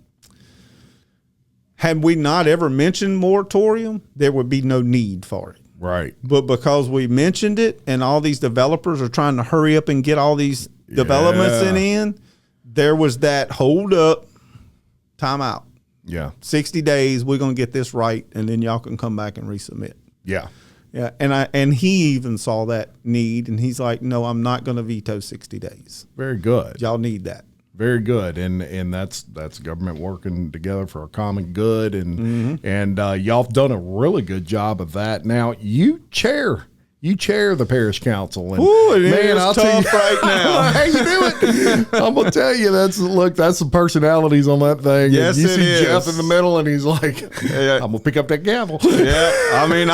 had we not ever mentioned moratorium, there would be no need for it. Right. But because we mentioned it and all these developers are trying to hurry up and get all these developments in, there was that hold up, time out. Yeah. 60 days, we're going to get this right, and then y'all can come back and resubmit. Yeah. Yeah, and he even saw that need, and he's like, no, I'm not going to veto 60 days. Very good. Y'all need that. Very good, and that's government working together for a common good, and y'all have done a really good job of that. Now you chair the parish council, and man, I'll tell you right now. How you do it? I'm gonna tell you that's some personalities on that thing. Yes, and you see is. Jeff in the middle, and he's like, yeah. I'm gonna pick up that gavel. Yeah, I mean,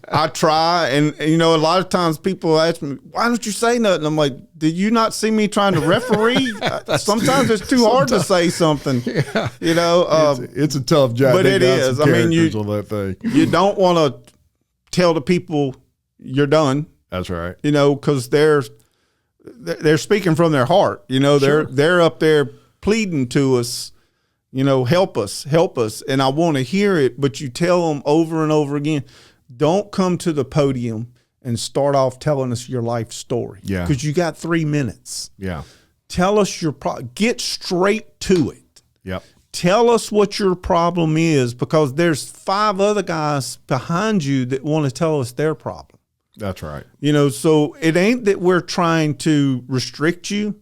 I try, and a lot of times people ask me, why don't you say nothing? I'm like, did you not see me trying to referee? Sometimes it's too hard to say something. Yeah. It's a tough job, but it is. I mean, on that thing. You don't want to tell the people you're done. That's right. Because they're speaking from their heart. They're up there pleading to us. Help us. And I want to hear it, but you tell them over and over again, don't come to the podium and start off telling us your life story. Yeah. Because you got 3 minutes. Yeah. Tell us get straight to it. Yep. Tell us what your problem is, because there's 5 other guys behind you that want to tell us their problem. That's right. So it ain't that we're trying to restrict you.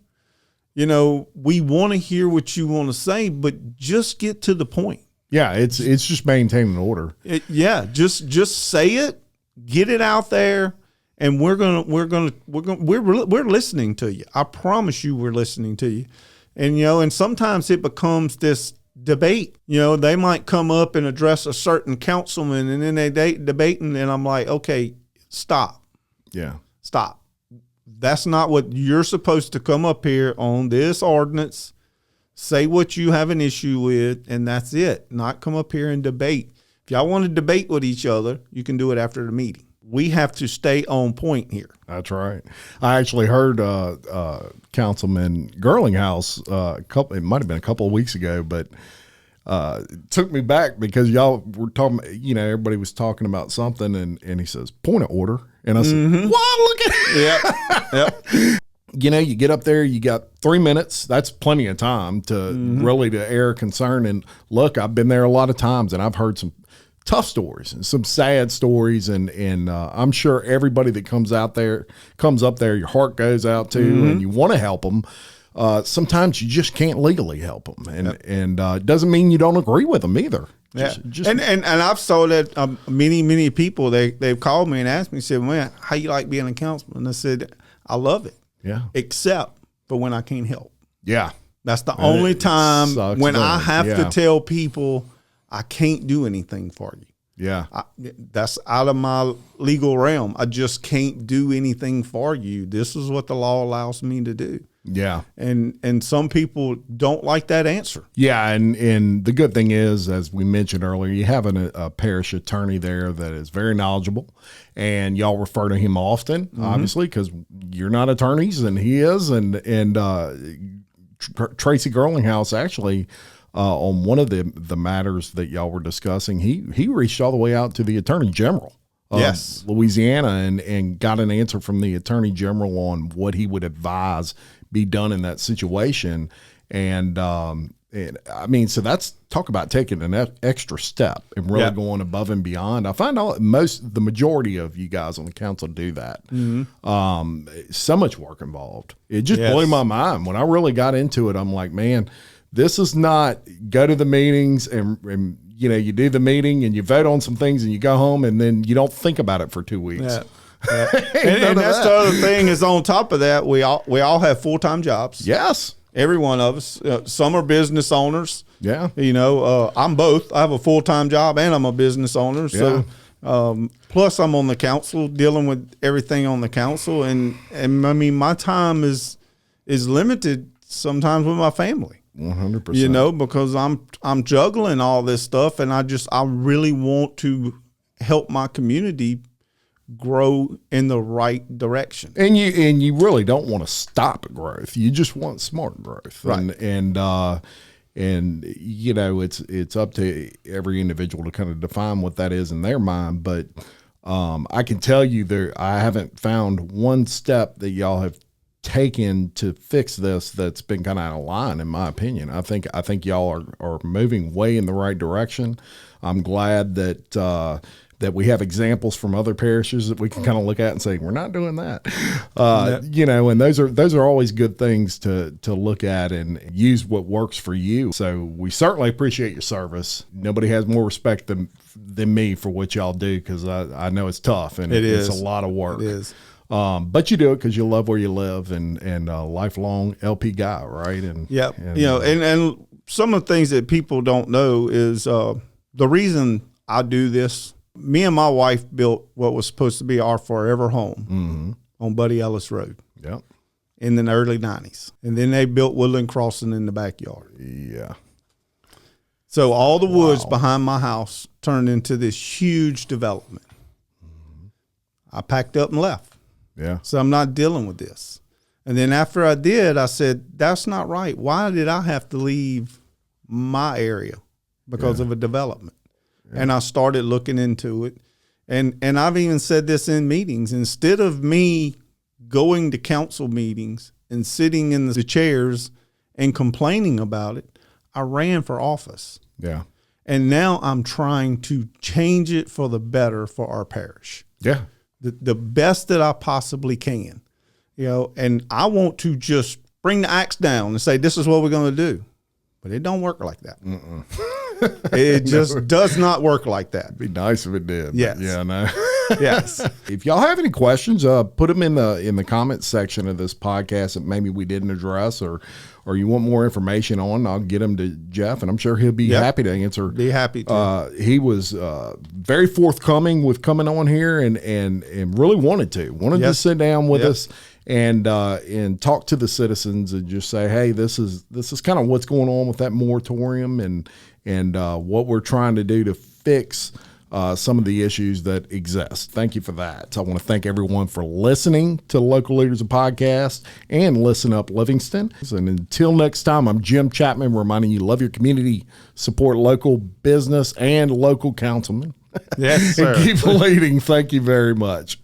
We want to hear what you want to say, but just get to the point. Yeah, it's just maintaining order. Just say it, get it out there, and we're listening to you. I promise you, we're listening to you. And sometimes it becomes this debate. They might come up and address a certain councilman, and then they debating, and I'm like, okay, stop. Yeah, stop. That's not what you're supposed to come up here on this ordinance. Say what you have an issue with, and that's it. Not come up here and debate. If y'all want to debate with each other, you can do it after the meeting. We have to stay on point here. That's right. I actually heard Councilman Girlinghouse it might have been a couple of weeks ago, but it took me back because y'all were talking, everybody was talking about something, and he says, point of order. And I said, wow, look at it. Yep. You get up there, you got 3 minutes. That's plenty of time to really to air concern. And look, I've been there a lot of times, and I've heard some tough stories and some sad stories. And I'm sure everybody that comes up there, your heart goes out to, and you want to help them. Sometimes you just can't legally help them. And it doesn't mean you don't agree with them either. And I've saw that many people, they've called me and asked me, said, man, how you like being a councilman? And I said, I love it. Yeah. Except for when I can't help. Yeah. That's the only time when I have to tell people I can't do anything for you. Yeah. That's out of my legal realm. I just can't do anything for you. This is what the law allows me to do. Yeah. And some people don't like that answer. Yeah. And the good thing is, as we mentioned earlier, you have a parish attorney there that is very knowledgeable, and y'all refer to him often, obviously, because you're not attorneys and he is. And Tracy Girlinghouse actually, on one of the matters that y'all were discussing, he reached all the way out to the Attorney General of Louisiana and got an answer from the Attorney General on what he would advise be done in that situation. And I mean, so that's talk about taking an extra step and really going above and beyond. I find the majority of you guys on the council do that. So much work involved. It just blew my mind when I really got into it. I'm like, man, this is not go to the meetings and you know, you do the meeting and you vote on some things and you go home and then you don't think about it for 2 weeks. Yeah. and that's the other thing is, on top of that, we all have full-time jobs. Yes. Every one of us. Some are business owners. Yeah. You know, I'm both. I have a full-time job and I'm a business owner. So plus I'm on the council dealing with everything on the council. And I mean, my time is limited sometimes with my family. 100%. You know, because I'm juggling all this stuff, and I really want to help my community grow in the right direction. And you really don't want to stop growth. You just want smart growth. Right. And you know, it's up to every individual to kind of define what that is in their mind. But I can tell you I haven't found one step that y'all have taken to fix this that's been kind of out of line, in my opinion. I think y'all are moving way in the right direction. I'm glad that we have examples from other parishes that we can kind of look at and say, we're not doing that. You know, and those are always good things to look at and use what works for you. So we certainly appreciate your service. Nobody has more respect than me for what y'all do, because I know it's tough and it's a lot of work. It is. But you do it because you love where you live and a lifelong LP guy, right? And you know, and some of the things that people don't know is the reason I do this. Me and my wife built what was supposed to be our forever home on Buddy Ellis Road. Yep. In the early 90s. And then they built Woodland Crossing in the backyard. Yeah. So all the woods behind my house turned into this huge development. I packed up and left. Yeah. So I'm not dealing with this. And then after I did, I said, that's not right. Why did I have to leave my area because of a development? Yeah. And I started looking into it. And I've even said this in meetings. Instead of me going to council meetings and sitting in the chairs and complaining about it, I ran for office. Yeah. And now I'm trying to change it for the better for our parish. Yeah. The best that I possibly can, you know, and I want to just bring the axe down and say, this is what we're going to do. But it don't work like that. It just does not work like that. It'd be nice if it did. Yes. Yeah, no. Yes. If y'all have any questions, put them in the comments section of this podcast that maybe we didn't address, or you want more information on. I'll get them to Jeff, and I'm sure he'll be happy to answer. Be happy to. He was very forthcoming with coming on here, and really wanted to sit down with us and talk to the citizens and just say, hey, this is kind of what's going on with that moratorium and what we're trying to do to fix some of the issues that exist. Thank you for that. I want to thank everyone for listening to Local Leaders of Podcast and Listen Up Livingston. And until next time, I'm Jim Chapman, reminding you, love your community, support local business and local councilmen. Yes, sir. And keep leading. Thank you very much.